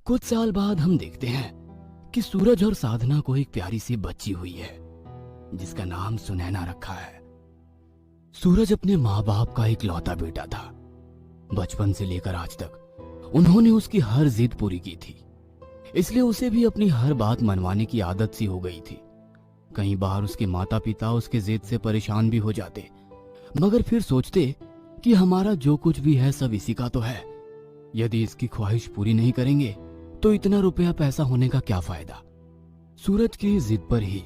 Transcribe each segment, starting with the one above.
कुछ साल बाद हम देखते हैं कि सूरज और साधना को एक प्यारी सी बच्ची हुई है जिसका नाम सुनैना रखा है। सूरज अपने माँ बाप का एक लौता बेटा था। बचपन से लेकर आज तक उन्होंने उसकी हर जिद पूरी की थी, इसलिए उसे भी अपनी हर बात मनवाने की आदत सी हो गई थी। कई बार उसके माता पिता उसके जिद से परेशान भी हो जाते, मगर फिर सोचते कि हमारा जो कुछ भी है सब इसी का तो है। यदि इसकी ख्वाहिश पूरी नहीं करेंगे तो इतना रुपया पैसा होने का क्या फायदा। सूरज की जिद पर ही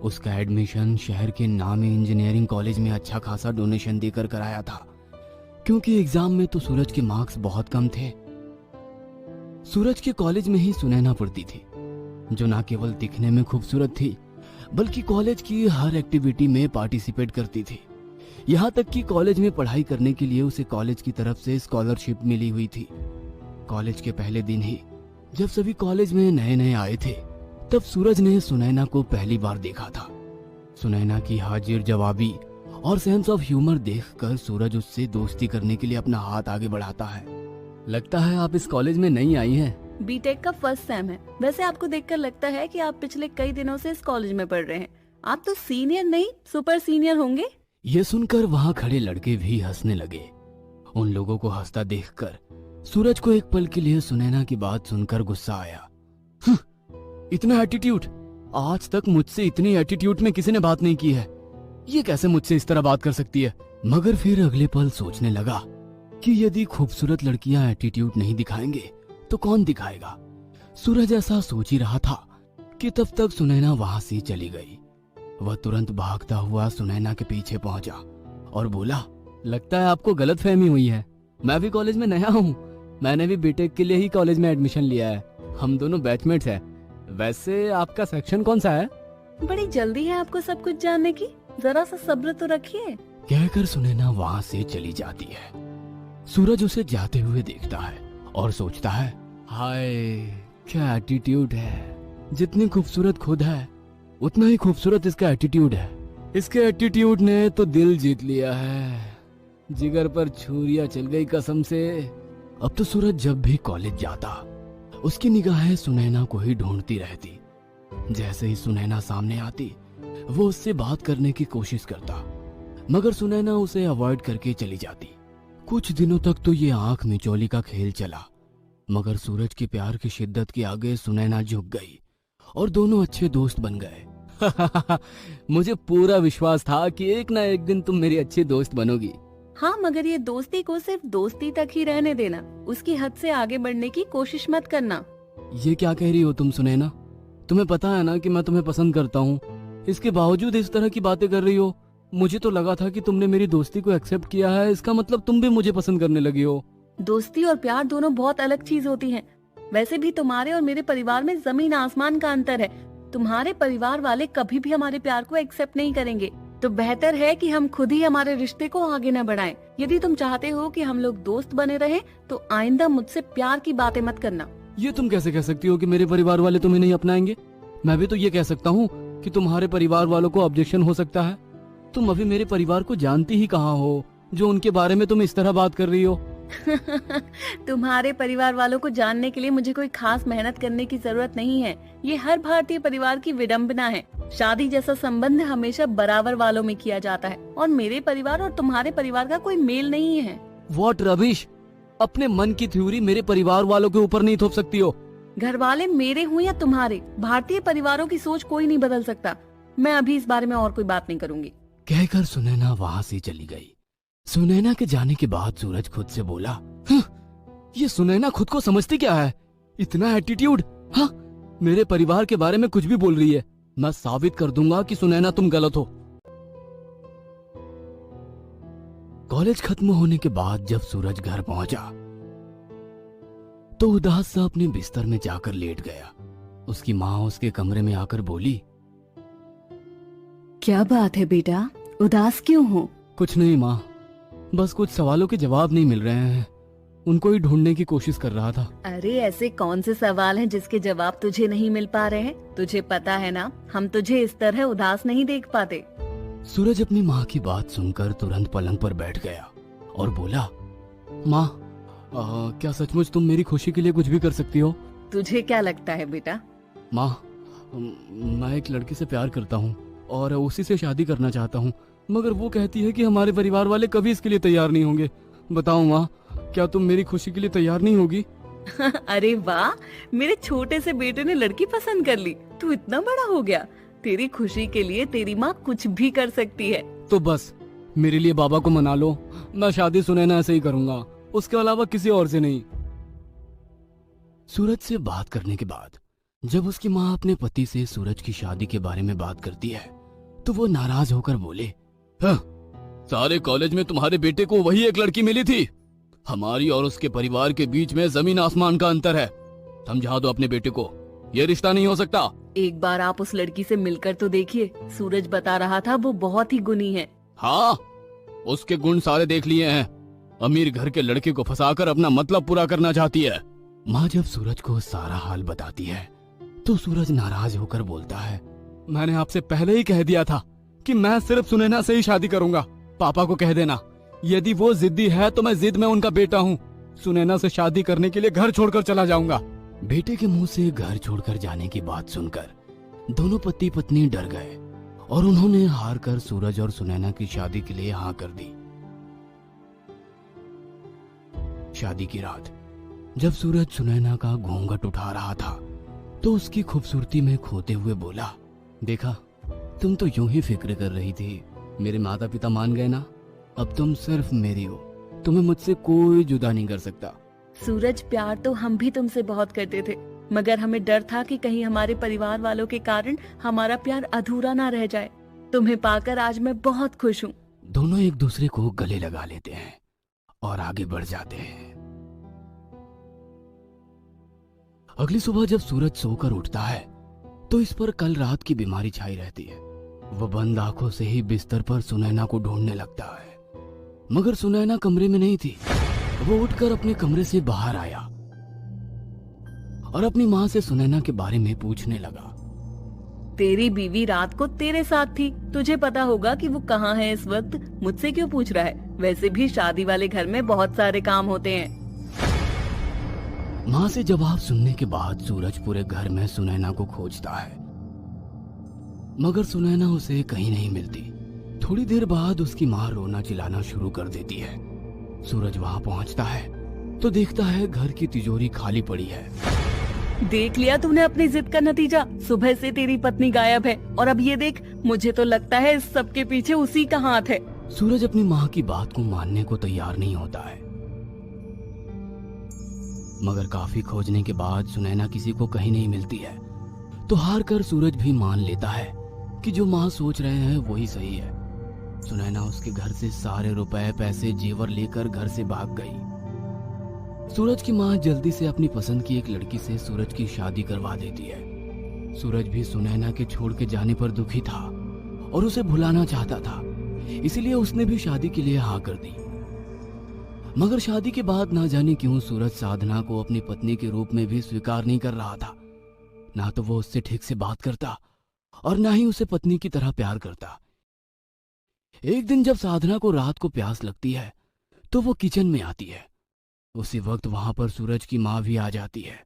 उसका एडमिशन शहर के नामी इंजीनियरिंग कॉलेज में अच्छा खासा डोनेशन देकर कराया था, क्योंकि एग्जाम में तो सूरज के मार्क्स बहुत कम थे। सूरज के कॉलेज में ही सुनैना पढ़ती थी, जो न केवल दिखने में खूबसूरत थी बल्कि कॉलेज की हर एक्टिविटी में पार्टिसिपेट करती थी। यहाँ तक कि कॉलेज में पढ़ाई करने के लिए उसे कॉलेज की तरफ से स्कॉलरशिप मिली हुई थी। कॉलेज के पहले दिन ही जब सभी कॉलेज में नए नए आए थे, तब सूरज ने सुनैना को पहली बार देखा था। सुनैना की हाजिर जवाबी और सेंस ऑफ ह्यूमर देखकर सूरज उससे दोस्ती करने के लिए अपना हाथ आगे बढ़ाता है। लगता है आप इस कॉलेज में नई आई हैं। बीटेक का फर्स्ट सेम है। वैसे आपको देखकर लगता है कि आप पिछले कई दिनों से इस कॉलेज में पढ़ रहे हैं। आप तो सीनियर नहीं सुपर सीनियर होंगे। ये सुनकर वहाँ खड़े लड़के भी हंसने लगे। उन लोगों को हंसता देखकर सूरज को एक पल के लिए सुनैना की बात सुनकर गुस्सा आया। इतना एटीट्यूड, आज तक मुझसे इतनी एटीट्यूड में किसी ने बात नहीं की है। ये कैसे मुझसे इस तरह बात कर सकती है। मगर फिर अगले पल सोचने लगा कि यदि खूबसूरत लड़कियां एटीट्यूड नहीं दिखाएंगे तो कौन दिखाएगा। सूरज ऐसा सोच ही रहा था कि तब तक सुनैना वहां से चली गई। वह तुरंत भागता हुआ सुनैना के पीछे पहुंचा और बोला, लगता है आपको गलतफहमी हुई है। मैं भी कॉलेज में नया हूँ। मैंने भी बीटेक के लिए ही कॉलेज में एडमिशन लिया है। हम दोनों बैचमेट्स हैं। वैसे आपका सेक्शन कौन सा है? बड़ी जल्दी है आपको सब कुछ जानने की, जरा सा सब्र तो रखिए। कहकर सुनैना वहाँ से चली जाती है। सूरज उसे जाते हुए देखता है और सोचता है, हाय क्या एटीट्यूड है। जितनी खूबसूरत खुद है उतना ही खूबसूरत इसका एटीट्यूड है। इसके एटीट्यूड ने तो दिल जीत लिया है। जिगर पर छुरियां चल गई कसम से। अब तो सूरज जब भी कॉलेज जाता उसकी निगाहें सुनैना को ही ढूंढती रहती। जैसे ही सुनैना सामने आती वो उससे बात करने की कोशिश करता, मगर सुनैना उसे अवॉइड करके चली जाती। कुछ दिनों तक तो ये आंख मिचौली का खेल चला, मगर सूरज के प्यार की शिद्दत के आगे सुनैना झुक गई और दोनों अच्छे दोस्त बन गए। मुझे पूरा विश्वास था कि एक ना एक दिन तुम मेरी अच्छी दोस्त बनोगी। हाँ, मगर ये दोस्ती को सिर्फ दोस्ती तक ही रहने देना, उसकी हद से आगे बढ़ने की कोशिश मत करना। ये क्या कह रही हो तुम सुनैना? तुम्हें पता है ना कि मैं तुम्हें पसंद करता हूँ। इसके बावजूद इस तरह की बातें कर रही हो। मुझे तो लगा था कि तुमने मेरी दोस्ती को एक्सेप्ट किया है, इसका मतलब तुम भी मुझे पसंद करने लगी हो। दोस्ती और प्यार दोनों बहुत अलग चीज होती हैं। वैसे भी तुम्हारे और मेरे परिवार में जमीन आसमान का अंतर है। तुम्हारे परिवार वाले कभी भी हमारे प्यार को एक्सेप्ट नहीं करेंगे, तो बेहतर है कि हम खुद ही हमारे रिश्ते को आगे न बढ़ाएं। यदि तुम चाहते हो कि हम लोग दोस्त बने रहें, तो आइंदा मुझसे प्यार की बातें मत करना। ये तुम कैसे कह सकती हो कि मेरे परिवार वाले तुम्हें नहीं अपनाएंगे? मैं भी तो ये कह सकता हूँ कि तुम्हारे परिवार वालों को ऑब्जेक्शन हो सकता है। तुम अभी मेरे परिवार को जानती ही कहाँ हो जो उनके बारे में तुम इस तरह बात कर रही हो। तुम्हारे परिवार वालों को जानने के लिए मुझे कोई खास मेहनत करने की जरूरत नहीं है। ये हर भारतीय परिवार की विडंबना है। शादी जैसा संबंध हमेशा बराबर वालों में किया जाता है, और मेरे परिवार और तुम्हारे परिवार का कोई मेल नहीं है। What rubbish! अपने मन की थ्योरी मेरे परिवार वालों के ऊपर नहीं थोप सकती हो। घर वाले मेरे हों या तुम्हारे, भारतीय परिवारों की सोच कोई नहीं बदल सकता। मैं अभी इस बारे में और कोई बात नहीं करूंगी। कहकर सुनैना वहाँ से चली गई। सुनैना के जाने के बाद सूरज खुद से बोला, ये सुनैना खुद को समझती क्या है? इतना एटीट्यूड। हाँ, मेरे परिवार के बारे में कुछ भी बोल रही है। मैं साबित कर दूंगा कि सुनैना तुम गलत हो। कॉलेज खत्म होने के बाद जब सूरज घर पहुंचा तो उदास सा अपने बिस्तर में जाकर लेट गया। उसकी माँ उसके कमरे में आकर बोली, क्या बात है बेटा, उदास क्यों हो? कुछ नहीं माँ, बस कुछ सवालों के जवाब नहीं मिल रहे हैं, उनको ही ढूंढने की कोशिश कर रहा था। अरे ऐसे कौन से सवाल हैं जिसके जवाब तुझे नहीं मिल पा रहे हैं? तुझे पता है ना, हम तुझे इस तरह उदास नहीं देख पाते। सूरज अपनी माँ की बात सुनकर तुरंत पलंग पर बैठ गया और बोला, माँ क्या सचमुच तुम मेरी खुशी के लिए कुछ भी कर सकती हो? तुझे क्या लगता है बेटा? माँ, मैं एक लड़की से प्यार करता हूँ और उसी से शादी करना चाहता हूँ, मगर वो कहती है कि हमारे परिवार वाले कभी इसके लिए तैयार नहीं होंगे। बताओ माँ, क्या तुम मेरी खुशी के लिए तैयार नहीं होगी? अरे वाह, मेरे छोटे से बेटे ने लड़की पसंद कर ली। तू इतना बड़ा हो गया, तेरी खुशी के लिए तेरी माँ कुछ भी कर सकती है। तो बस मेरे लिए बाबा को मना लो, मैं शादी सुनैना से ही करूंगा, उसके अलावा किसी और से नहीं। सूरज से बात करने के बाद जब उसकी माँ अपने पति से सूरज की शादी के बारे में बात करती है तो वो नाराज होकर बोले, हाँ, सारे कॉलेज में तुम्हारे बेटे को वही एक लड़की मिली थी। हमारी और उसके परिवार के बीच में जमीन आसमान का अंतर है। समझा दो अपने बेटे को, ये रिश्ता नहीं हो सकता। एक बार आप उस लड़की से मिलकर तो देखिए, सूरज बता रहा था वो बहुत ही गुणी है। हाँ, उसके गुण सारे देख लिए हैं। अमीर घर के लड़के को फंसाकर अपना मतलब पूरा करना चाहती है। माँ जब सूरज को सारा हाल बताती है तो सूरज नाराज होकर बोलता है, मैंने आपसे पहले ही कह दिया था कि मैं सिर्फ सुनैना से ही शादी करूंगा। पापा को कह देना, यदि वो जिद्दी है तो मैं जिद में उनका बेटा हूँ। सुनैना से शादी करने के लिए घर छोड़कर चला जाऊंगा। बेटे के मुंह से घर छोड़कर जाने की बात सुनकर दोनों पति पत्नी डर गए और उन्होंने हार कर सूरज और सुनैना की शादी के लिए हाँ कर दी। शादी की रात जब सूरज सुनैना का घूंघट उठा रहा था तो उसकी खूबसूरती में खोते हुए बोला, देखा, तुम तो यूं ही फिक्र कर रही थी, मेरे माता पिता मान गए ना, अब तुम सिर्फ मेरी हो, तुम्हें मुझसे कोई जुदा नहीं कर सकता। सूरज, प्यार तो हम भी तुमसे बहुत करते थे, मगर हमें डर था कि कहीं हमारे परिवार वालों के कारण हमारा प्यार अधूरा ना रह जाए। तुम्हें पाकर आज मैं बहुत खुश हूँ। दोनों एक दूसरे को गले लगा लेते हैं और आगे बढ़ जाते हैं। अगली सुबह जब सूरज सोकर उठता है तो इस पर कल रात की बीमारी छाई रहती है। वह बंद आंखों से ही बिस्तर पर सुनैना को ढूंढने लगता है, मगर सुनैना कमरे में नहीं थी। वो उठकर अपने कमरे से बाहर आया और अपनी माँ से सुनैना के बारे में पूछने लगा। तेरी बीवी रात को तेरे साथ थी, तुझे पता होगा कि वो कहाँ है इस वक्त। मुझसे क्यों पूछ रहा है? वैसे भी शादी वाले घर में बहुत सारे काम होते हैं। माँ से जवाब सुनने के बाद सूरज पूरे घर में सुनैना को खोजता है, मगर सुनैना उसे कहीं नहीं मिलती। थोड़ी देर बाद उसकी माँ रोना चिल्लाना शुरू कर देती है। सूरज वहाँ पहुँचता है तो देखता है घर की तिजोरी खाली पड़ी है। देख लिया तूने अपनी जिद का नतीजा। सुबह से तेरी पत्नी गायब है और अब ये देख, मुझे तो लगता है इस सब के पीछे उसी का हाथ है। सूरज अपनी माँ की बात को मानने को तैयार नहीं होता है, मगर काफी खोजने के बाद सुनैना किसी को कहीं नहीं मिलती है तो हार कर सूरज भी मान लेता है कि जो माँ सोच रहे हैं वही सही है। सुनैना उसके घर से सारे रुपए पैसे जेवर लेकर घर से भाग गई। सूरज की माँ जल्दी से अपनी पसंद की एक लड़की से सूरज की शादी करवा देती है। सूरज भी सुनैना के छोड़ के जाने पर दुखी था और उसे भुलाना चाहता था, इसीलिए उसने भी शादी के लिए हाँ कर दी। मगर शादी के बाद ना जाने क्यों सूरज साधना को अपनी पत्नी के रूप में भी स्वीकार नहीं कर रहा था। ना तो वो उससे ठीक से बात करता और ना ही उसे पत्नी की तरह प्यार करता। एक दिन जब साधना को रात को प्यास लगती है तो वो किचन में आती है। उसी वक्त वहां पर सूरज की माँ भी आ जाती है।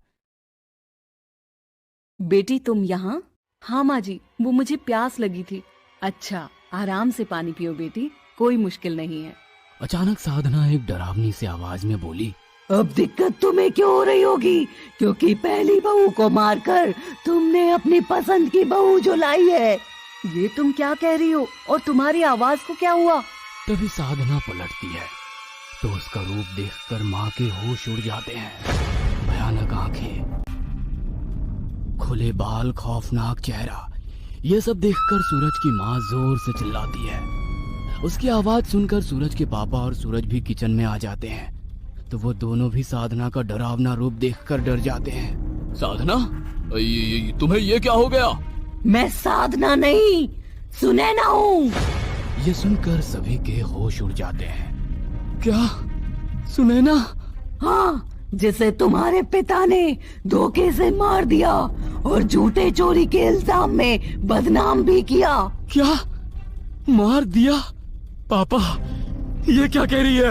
बेटी तुम यहाँ? हाँ माँ जी, वो मुझे प्यास लगी थी। अच्छा, आराम से पानी पियो बेटी, कोई मुश्किल नहीं है। अचानक साधना एक डरावनी सी आवाज में बोली, अब दिक्कत तुम्हें क्यों हो रही होगी? क्योंकि पहली बहू को मारकर तुमने अपनी पसंद की बहू जो लाई है। ये तुम क्या कह रही हो? और तुम्हारी आवाज को क्या हुआ? तभी साधना पलटती है तो उसका रूप देखकर माँ के होश उड़ जाते हैं। भयानक आंखें, खुले बाल, खौफनाक चेहरा, ये सब देखकर सूरज की माँ जोर से चिल्लाती है। उसकी आवाज सुनकर सूरज के पापा और सूरज भी किचन में आ जाते हैं तो वो दोनों भी साधना का डरावना रूप देखकर डर जाते हैं। साधना, तुम्हें ये क्या हो गया? मैं साधना नहीं, सुनैना हूँ। ये सुनकर सभी के होश उड़ जाते हैं। क्या? सुनैना? हाँ, जिसे तुम्हारे पिता ने धोखे से मार दिया और झूठे चोरी के इल्जाम में बदनाम भी किया। क्या? मार दिया? पापा, ये क्या कह रही है?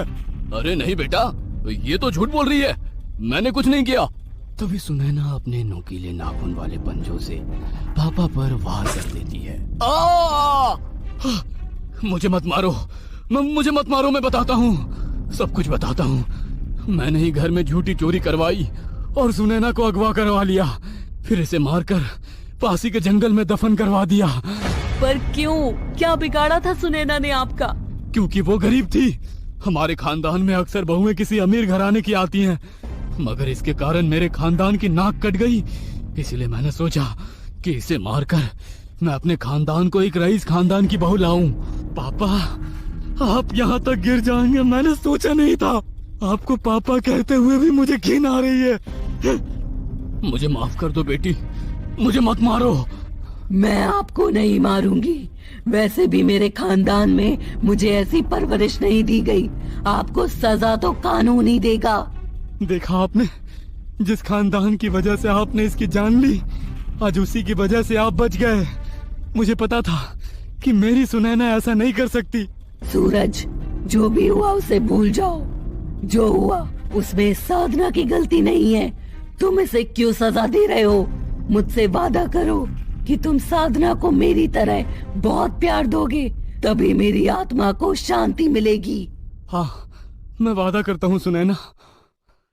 अरे नहीं बेटा, ये तो झूठ बोल रही है, मैंने कुछ नहीं किया। तभी सुनैना अपने नुकीले नाखून वाले पंजों से पापा पर वार कर देती है। मुझे मत मारो, मुझे मत मारो, मैं बताता हूँ, सब कुछ बताता हूँ। मैंने ही घर में झूठी चोरी करवाई और सुनैना को अगवा करवा लिया, फिर इसे मारकर पासी के जंगल में दफन करवा दिया। पर क्यों? क्या बिगाड़ा था सुनैना ने आपका? क्योंकि वो गरीब थी। हमारे खानदान में अक्सर बहुएं किसी अमीर घराने की आती हैं, मगर इसके कारण मेरे खानदान की नाक कट गई। इसलिए मैंने सोचा कि इसे मारकर मैं अपने खानदान को एक रईस खानदान की बहू लाऊं। पापा, आप यहाँ तक गिर जाएंगे मैंने सोचा नहीं था। आपको पापा कहते हुए भी मुझे घिन आ रही है। मुझे माफ कर दो बेटी, मुझे मत मारो। मैं आपको नहीं मारूंगी, वैसे भी मेरे खानदान में मुझे ऐसी परवरिश नहीं दी गई। आपको सजा तो कानून ही देगा। देखा आपने, जिस खानदान की वजह से आपने इसकी जान ली, आज उसी की वजह से आप बच गए। मुझे पता था कि मेरी सुनैना ऐसा नहीं कर सकती। सूरज, जो भी हुआ उसे भूल जाओ। जो हुआ उसमें साधना की गलती नहीं है। तुम इसे क्यों सजा दे रहे हो? मुझसे वादा करो कि तुम साधना को मेरी तरह बहुत प्यार दोगे, तभी मेरी आत्मा को शांति मिलेगी। हाँ, मैं वादा करता हूँ सुनैना।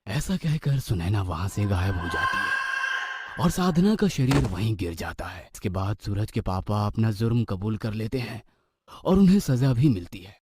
ऐसा कहकर सुनैना वहां से गायब हो जाती है और साधना का शरीर वहीं गिर जाता है। इसके बाद सूरज के पापा अपना जुर्म कबूल कर लेते हैं और उन्हें सजा भी मिलती है।